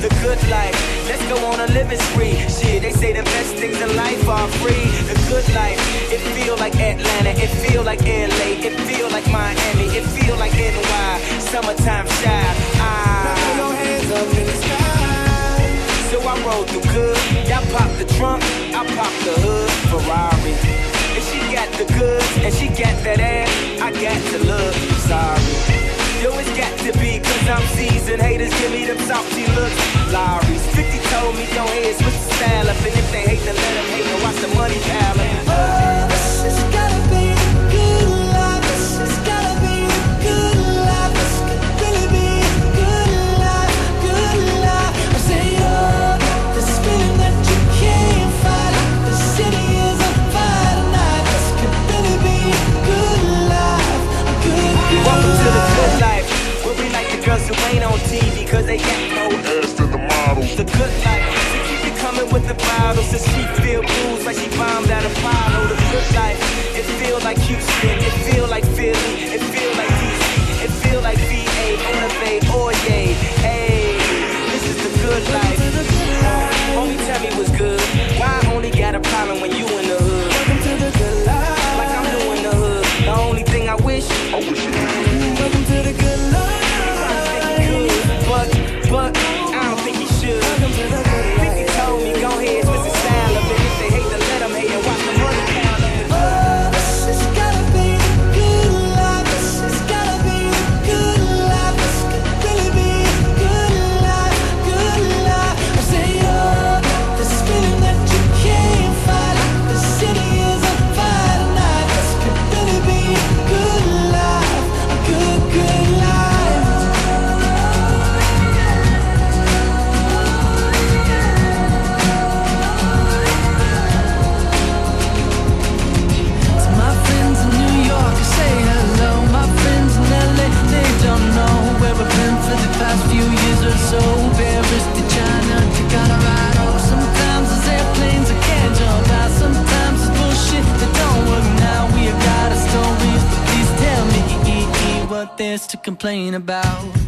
the good life. Let's go on a living spree. Shit, they say the best things in life are free. The good life, it feel like Atlanta, it feel like LA, it feel like Miami, it feel like NY, summertime shy. Now throw your hands up in the sky. So I roll through good, y'all pop the trunk, I pop the hood, Ferrari. And she got the goods, and she got that ass, I got to look, sorry. Yo, it's got to be, cause I'm seasoned. Haters give me them salty looks, Lowry's. 50 told me, don't head, switch the style up. And if they hate, then let them hate, and watch the money pile up. Oh, this has gotta be the good life. This has gotta be the good life. This could really be the good life, good life. I say, oh, this feeling that you can't fight. The city is on fire tonight. This could really be the good life, a good Welcome to the good life. life, where we like the girls who ain't on TV, cause they got no ass to the models. The good life, so keep it coming with the bottles. So she feel booze like she bombed out Apollo. The good life, it feel like Houston, it feel like Philly, it feel like DC, it feel like VA, on the Bay, or yay. Hey, this is the good life. Homie, tell me what's good. Why I only got a problem when you in the hood? Welcome to the good life. Like I'm doing the hood. The only thing I wish you could. Welcome to the good life. But I don't think he should. Welcome to the good 50 life. told me, go ahead, switch the style up. And if they hate, then let them hate and watch the money count up. Oh, this has gotta be the good life. This has gotta be the good life. This could really be the good life, good life. I say, oh, this feeling that you can't fight. The city is on fire tonight. This could really be the good life, a good life. To my friends in New York, I say hello. My friends in LA, they don't know where we've been for the past few years or so. Paris to China to Colorado. Sometimes there's airplanes I can't jump out. Sometimes it's bullshit that don't work now. We have got our stories, but please tell me what there's to complain about.